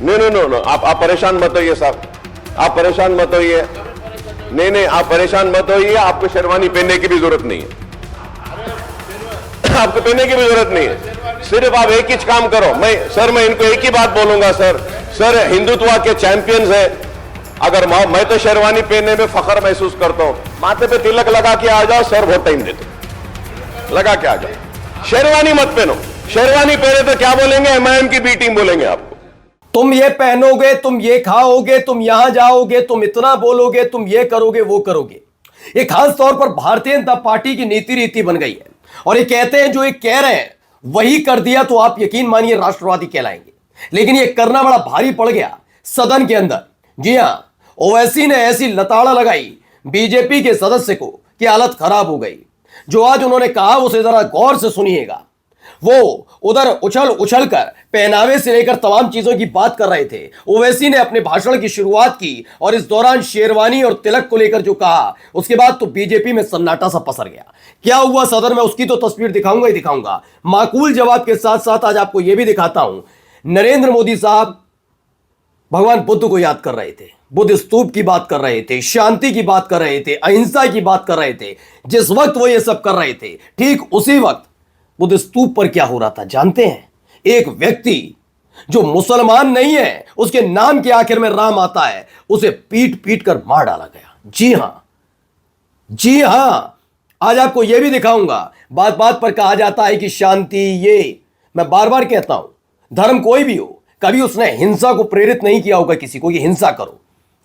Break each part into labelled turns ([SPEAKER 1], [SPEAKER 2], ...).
[SPEAKER 1] No no no no, आप परेशान मत होइए साहब, आप परेशान मत होइए। नहीं, आप परेशान मत होइए, आपको शेरवानी पहनने की भी जरूरत नहीं है। आपको पहनने की भी जरूरत नहीं है। सिर्फ आप एक ही काम करो। मैं इनको एक ही बात बोलूंगा सर हिंदुत्व के चैंपियंस है। अगर मैं तो शेरवानी पहनने में फख्र महसूस करता हूं। माथे पे तिलक लगा के आ जाओ सर, बहुत टाइम देते, लगा के आ जाओ। शेरवानी मत पहनो। शेरवानी पहने तो क्या बोलेंगे, एमआईएम की बी टीम बोलेंगे आपको।
[SPEAKER 2] तुम ये पहनोगे, तुम ये खाओगे, तुम यहां जाओगे, तुम इतना बोलोगे, तुम ये करोगे, वो करोगे। ये खास तौर पर भारतीय जनता पार्टी की नीति रीति बन गई है। और ये कहते हैं जो ये कह रहे हैं वही कर दिया तो आप यकीन मानिए राष्ट्रवादी कहलाएंगे। लेकिन ये करना बड़ा भारी पड़ गया सदन के अंदर। जी हां, ओवैसी ने ऐसी लताड़ा लगाई बीजेपी के सदस्य को कि हालत खराब हो गई। जो आज उन्होंने कहा उसे जरा गौर से सुनिएगा। वो उधर उछल उछल कर पहनावे से लेकर तमाम चीजों की बात कर रहे थे। ओवैसी ने अपने भाषण की शुरुआत की और इस दौरान शेरवानी और तिलक को लेकर जो कहा उसके बाद तो बीजेपी में सन्नाटा सा पसर गया। क्या हुआ सदन में उसकी तो तस्वीर दिखाऊंगा ही दिखाऊंगा। माकूल जवाब के साथ साथ आज आपको यह भी दिखाता हूं। नरेंद्र मोदी साहब भगवान बुद्ध को याद कर रहे थे, बुद्ध स्तूप की बात कर रहे थे, शांति की बात कर रहे थे, अहिंसा की बात कर रहे थे। जिस वक्त वो ये सब कर रहे थे ठीक उसी वक्त बुद्ध स्तूप पर क्या हो रहा था जानते हैं? एक व्यक्ति जो मुसलमान नहीं है, उसके नाम के आखिर में राम आता है, उसे पीट पीट कर मार डाला गया। जी हां, जी हां, आज आपको यह भी दिखाऊंगा। बात बात पर कहा जाता है कि शांति, ये मैं बार बार कहता हूं, धर्म कोई भी हो, कभी उसने हिंसा को प्रेरित नहीं किया होगा किसी को कि हिंसा करो।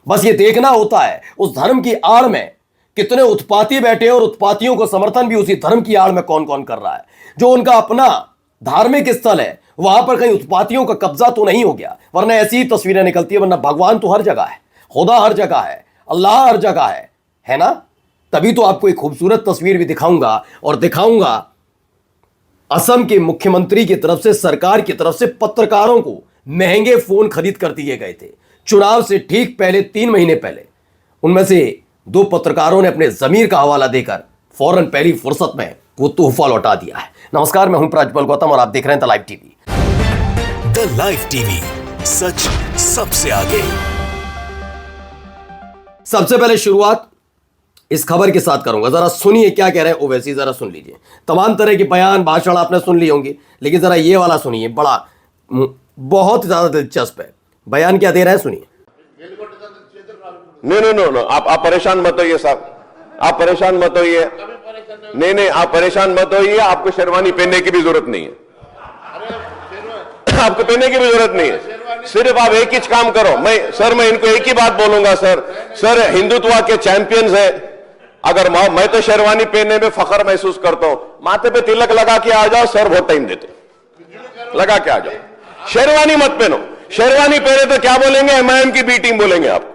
[SPEAKER 2] बस ये देखना होता है उस धर्म की आड़ में कितने उत्पाती बैठे हैं और उत्पातियों को समर्थन भी उसी धर्म की आड़ में कौन कौन कर रहा है। जो उनका अपना धार्मिक स्थल है वहां पर कहीं उत्पातियों का कब्जा तो नहीं हो गया, वरना ऐसी ही तस्वीरें निकलती है। वरना भगवान तो हर जगह है, खुदा हर जगह है, अल्लाह हर जगह है ना। तभी तो आपको एक खूबसूरत तस्वीर भी दिखाऊंगा और दिखाऊंगा असम के मुख्यमंत्री की तरफ से, सरकार की तरफ से पत्रकारों को महंगे फोन खरीद कर दिए गए थे चुनाव से ठीक पहले, 3 महीने पहले। उनमें से 2 पत्रकारों ने अपने जमीर का हवाला देकर फौरन पहली फुर्सत में वो तोहफा लौटा दिया है। नमस्कार, मैं हूं प्रज्वल गौतम और आप देख रहे हैं the live TV.
[SPEAKER 3] The live TV, सच सबसे आगे।
[SPEAKER 2] सबसे पहले शुरुआत इस खबर के साथ करूंगा। जरा सुनिए क्या कह रहे हैं ओवैसी, जरा सुन लीजिए। तमाम तरह के बयान भाषण आपने सुन लिए होंगे, लेकिन जरा ये वाला सुनिए, बड़ा बहुत ज्यादा दिलचस्प है। बयान क्या दे रहे हैं सुनिए।
[SPEAKER 1] नो नो नो नो, आप परेशान मत होइए साहब, आप परेशान मत होइए। नहीं, आप परेशान मत होइए, आपको शेरवानी पहनने की भी जरूरत नहीं है। आपको पहनने की भी जरूरत नहीं है। सिर्फ आप एक ही काम करो। मैं इनको एक ही बात बोलूंगा सर हिंदुत्व के चैंपियंस है। अगर मैं तो शेरवानी पहनने में फख्र महसूस करता हूं। माथे पे तिलक लगा के आ जाओ सर, बहुत टाइम देते, लगा के आ जाओ। शेरवानी मत पहनो। शेरवानी पहने तो क्या बोलेंगे, एमआईएम की बी टीम बोलेंगे आपको।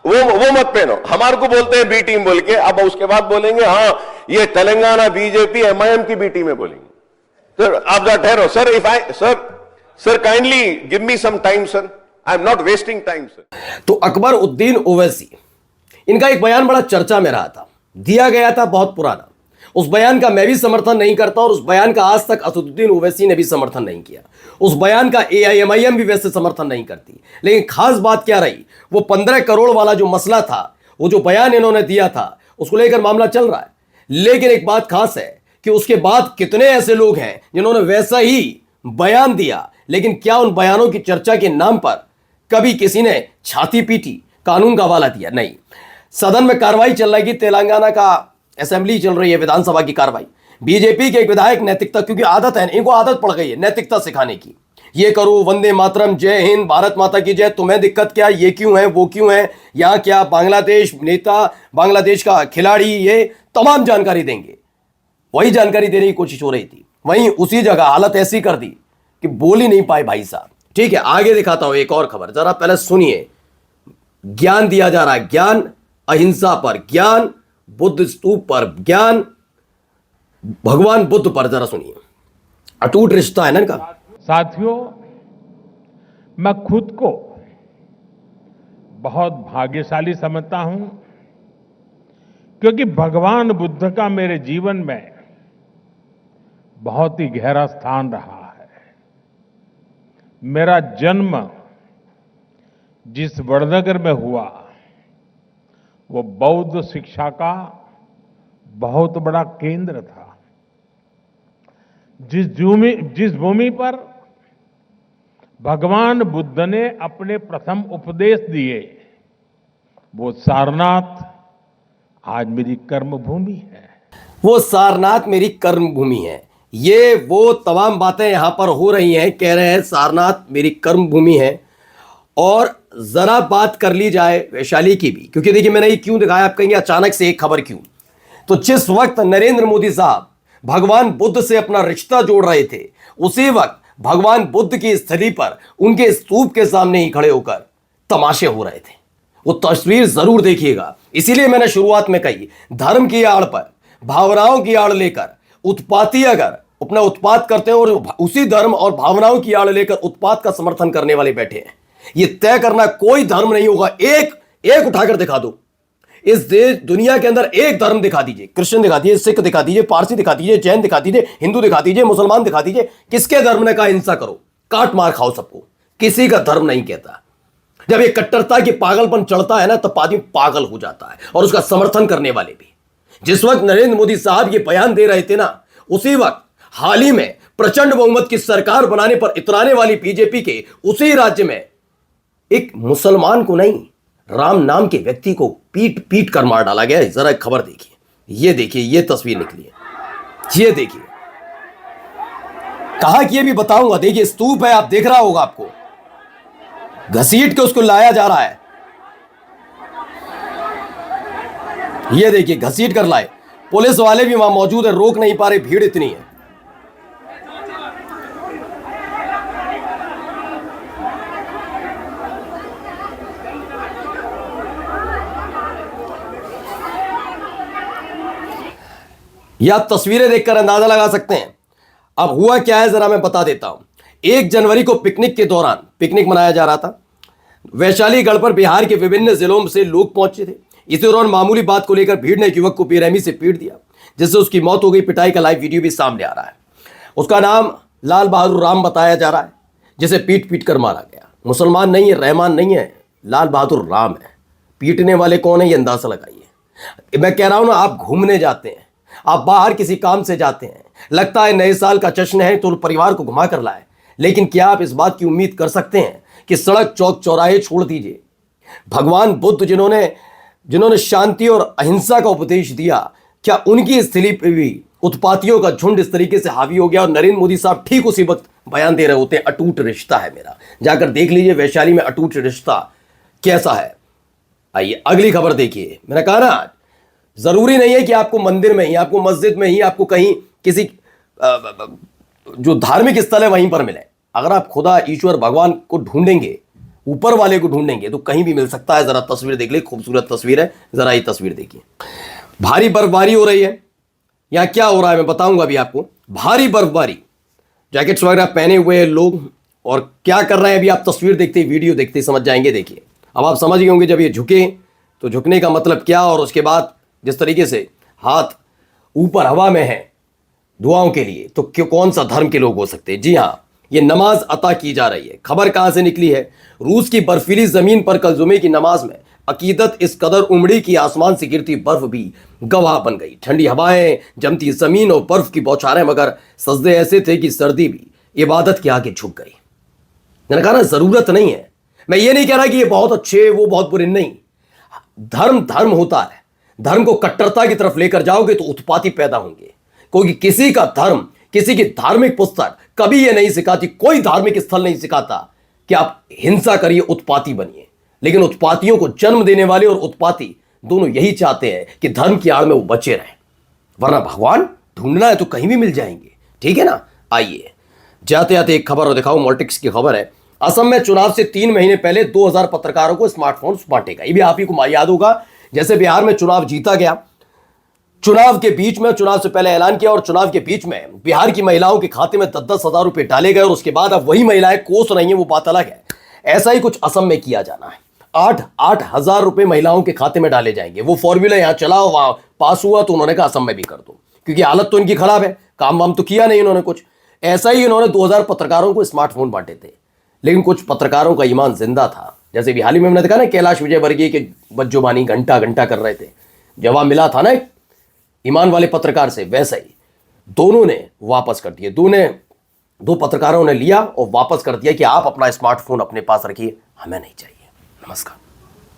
[SPEAKER 1] वो मत पहनो। हमारे को बोलते हैं बी टीम बोल के, अब उसके बाद बोलेंगे हाँ ये तेलंगाना बीजेपी एमआईएम की बी टीम है बोलेंगे। सर आप जरा ठहरो sir, if I sir kindly give me some time sir, I am not wasting time sir.
[SPEAKER 2] तो अकबर उद्दीन ओवैसी, इनका एक बयान बड़ा चर्चा में रहा था, दिया गया था, बहुत पुराना। उस बयान का मैं भी समर्थन नहीं करता और उस बयान का आज तक असदुद्दीन ओवैसी ने भी समर्थन नहीं किया। उस बयान का एआईएमआईएम भी वैसे समर्थन नहीं करती। लेकिन खास बात क्या रही, वो 15 करोड़ वाला जो मसला था, वो जो बयान इन्होंने दिया था, उसको लेकर मामला चल रहा है। लेकिन एक बात खास है कि उसके बाद कितने ऐसे लोग हैं जिन्होंने वैसा ही बयान दिया, लेकिन क्या उन बयानों की चर्चा के नाम पर कभी किसी ने छाती पीटी, कानून का हवाला दिया? नहीं। सदन में कार्रवाई चल रही, तेलंगाना का असेंबली चल रही है, विधानसभा की कार्रवाई। बीजेपी के एक विधायक नैतिकता, क्योंकि आदत है, इनको आदत पड़ गई है नैतिकता सिखाने की, ये करो, वंदे मातरम, जय हिंद, भारत माता की जय, तुम्हें दिक्कत क्या, ये क्यों है, वो क्यों है, यहां क्या, बांग्लादेश नेता, बांग्लादेश का खिलाड़ी, ये तमाम जानकारी देंगे। वही जानकारी देने की कोशिश हो रही थी, वहीं उसी जगह हालत ऐसी कर दी कि बोल ही नहीं पाए भाई साहब। ठीक है, आगे दिखाता हूं एक और खबर, जरा पहले सुनिए। ज्ञान दिया जा रहा है, ज्ञान अहिंसा पर, ज्ञान बुद्ध स्तूप पर, ज्ञान भगवान बुद्ध पर, जरा सुनिए। अटूट रिश्ता है ना इनका।
[SPEAKER 4] साथियों, मैं खुद को बहुत भाग्यशाली समझता हूं क्योंकि भगवान बुद्ध का मेरे जीवन में बहुत ही गहरा स्थान रहा है। मेरा जन्म जिस वडनगर में हुआ वो बौद्ध शिक्षा का बहुत बड़ा केंद्र था। जिस भूमि पर भगवान बुद्ध ने अपने प्रथम उपदेश दिए, वो सारनाथ आज मेरी कर्म भूमि है।
[SPEAKER 2] वो सारनाथ मेरी कर्म भूमि है। ये वो तमाम बातें यहां पर हो रही हैं, कह रहे हैं सारनाथ मेरी कर्म भूमि है। और जरा बात कर ली जाए वैशाली की भी, क्योंकि देखिए मैंने ये क्यों दिखाया, आप कहेंगे अचानक से एक खबर क्यों। तो जिस वक्त नरेंद्र मोदी साहब भगवान बुद्ध से अपना रिश्ता जोड़ रहे थे, उसी वक्त भगवान बुद्ध की स्थली पर उनके स्तूप के सामने ही खड़े होकर तमाशे हो रहे थे। वो तस्वीर जरूर देखिएगा। इसीलिए मैंने शुरुआत में कही, धर्म की आड़ पर, भावनाओं की आड़ लेकर उत्पाती अगर अपना उत्पात करते हैं और उसी धर्म और भावनाओं की आड़ लेकर उत्पात का समर्थन करने वाले बैठे हैं, ये तय करना कोई धर्म नहीं होगा। एक उठाकर दिखा दो इस देश दुनिया के अंदर, एक धर्म दिखा दीजिए, कृष्ण दिखा दीजिए, सिख दिखा दीजिए, पारसी दिखा दीजिए, जैन दिखा दीजिए, हिंदू दिखा दीजिए, मुसलमान दिखा दीजिए, किसके धर्म ने कहा हिंसा करो, काट मार खाओ सबको? किसी का धर्म नहीं कहता। जब ये कट्टरता की पागलपन चढ़ता है ना, तब आदमी पागल हो जाता है, और उसका समर्थन करने वाले भी। जिस वक्त नरेंद्र मोदी साहब ये बयान दे रहे थे ना, उसी वक्त हाल ही में प्रचंड बहुमत की सरकार बनाने पर इतराने वाली बीजेपी के उसी राज्य में एक मुसलमान को नहीं, राम नाम के व्यक्ति को पीट पीट कर मार डाला गया। जरा एक खबर देखिए, ये देखिए, ये तस्वीर निकली है, ये देखिए, कहां की ये भी बताऊंगा। देखिए स्तूप है, आप देख रहा होगा, आपको घसीट के उसको लाया जा रहा है। ये देखिए घसीट कर लाए, पुलिस वाले भी वहां मौजूद है, रोक नहीं पा रहे, भीड़ इतनी है। यह आप तस्वीरें देखकर अंदाजा लगा सकते हैं। अब हुआ क्या है जरा मैं बता देता हूं। 1 जनवरी को पिकनिक के दौरान, पिकनिक मनाया जा रहा था वैशाली गढ़ पर, बिहार के विभिन्न जिलों से लोग पहुंचे थे। इसी दौरान मामूली बात को लेकर भीड़ ने एक युवक को बेरहमी से पीट दिया, जिससे उसकी मौत हो गई। पिटाई का लाइव वीडियो भी सामने आ रहा है। उसका नाम लाल बहादुर राम बताया जा रहा है, जिसे पीट पीट कर मारा गया। मुसलमान नहीं है, रहमान नहीं है, लाल बहादुर राम है। पीटने वाले कौन है, ये अंदाजा लगाइए। मैं कह रहा हूं ना, आप घूमने जाते हैं, आप बाहर किसी काम से जाते हैं, लगता है नए साल का जश्न है तो परिवार को घुमा कर लाए, लेकिन क्या आप इस बात की उम्मीद कर सकते हैं कि सड़क चौक चौराहे छोड़ दीजिए? भगवान बुद्ध जिन्होंने शांति और अहिंसा का उपदेश दिया, क्या उनकी स्थली पर भी उत्पातियों का झुंड इस तरीके से हावी हो गया? और नरेंद्र मोदी साहब ठीक उसी वक्त बयान दे रहे होते हैं, अटूट रिश्ता है मेरा। जाकर देख लीजिए वैशाली में अटूट रिश्ता कैसा है। आइए अगली खबर देखिए। मैंने कहा ना, जरूरी नहीं है कि आपको मंदिर में ही, आपको मस्जिद में ही, आपको कहीं किसी जो धार्मिक स्थल है वहीं पर मिले। अगर आप खुदा ईश्वर भगवान को ढूंढेंगे, ऊपर वाले को ढूंढेंगे, तो कहीं भी मिल सकता है। जरा तस्वीर देख ले, खूबसूरत तस्वीर है, जरा ये तस्वीर देखिए। भारी बर्फबारी हो रही है। यहां क्या हो रहा है मैं बताऊंगा अभी आपको। भारी बर्फबारी, जैकेट्स वगैरह पहने हुए हैं लोग, और क्या कर रहे हैं अभी आप तस्वीर देखते ही, वीडियो देखते ही समझ जाएंगे। देखिए अब आप समझ गए होंगे, जब ये झुके तो झुकने का मतलब क्या, और उसके बाद जिस तरीके से हाथ ऊपर हवा में है दुआओं के लिए, तो क्यों, कौन सा धर्म के लोग हो सकते हैं? जी हां, ये नमाज अता की जा रही है। खबर कहां से निकली है? रूस की बर्फीली जमीन पर कल जुमे की नमाज में अकीदत इस कदर उमड़ी कि आसमान से गिरती बर्फ भी गवाह बन गई। ठंडी हवाएं, जमती जमीन और बर्फ की बौछारें, मगर सजदे ऐसे थे कि सर्दी भी इबादत के आगे झुक गई। मैंने कहा ना, जरूरत नहीं है। मैं ये नहीं कह रहा कि ये बहुत अच्छे, वो बहुत बुरे, नहीं। धर्म होता है। धर्म को कट्टरता की तरफ लेकर जाओगे तो उत्पाती पैदा होंगे। कोई किसी का धर्म, किसी की धार्मिक पुस्तक कभी यह नहीं सिखाती, कोई धार्मिक स्थल नहीं सिखाता कि आप हिंसा करिए, उत्पाती बनिए। लेकिन उत्पातियों को जन्म देने वाले और उत्पाती दोनों यही चाहते हैं कि धर्म की आड़ में वो बचे रहें, वरना भगवान ढूंढना है तो कहीं भी मिल जाएंगे। ठीक है ना? आइए जाते जाते एक खबर और दिखाओ, पॉलिटिक्स की खबर है। असम में चुनाव से 3 महीने पहले 2000 पत्रकारों को स्मार्टफोन बांटेगा। ये भी आप ही को याद होगा, जैसे बिहार में चुनाव जीता गया, चुनाव के बीच में, चुनाव से पहले ऐलान किया और चुनाव के बीच में बिहार की महिलाओं के खाते में 10-10 हजार रुपए डाले गए, और उसके बाद अब वही महिलाएं कोस रही हैं, वो बात अलग है। ऐसा ही कुछ असम में किया जाना है। 8-8 हजार रुपए महिलाओं के खाते में डाले जाएंगे। वो फॉर्मूला यहां चला, वहां पास हुआ, तो उन्होंने कहा असम में भी कर दो, क्योंकि हालत तो इनकी खराब है, काम वाम तो किया नहीं इन्होंने कुछ। ऐसा ही इन्होंने 2000 पत्रकारों को स्मार्टफोन बांटे थे, लेकिन कुछ पत्रकारों का ईमान जिंदा था, जैसे भी हाल ही में हमने देखा ना कैलाश विजयवर्गीय के बज्जोबानी घंटा घंटा कर रहे थे, जवाब मिला था ना एक ईमान वाले पत्रकार से, वैसा ही दोनों ने वापस कर दिए। दो पत्रकारों ने लिया और वापस कर दिया कि आप अपना स्मार्टफोन अपने पास रखिए, हमें नहीं चाहिए। नमस्कार।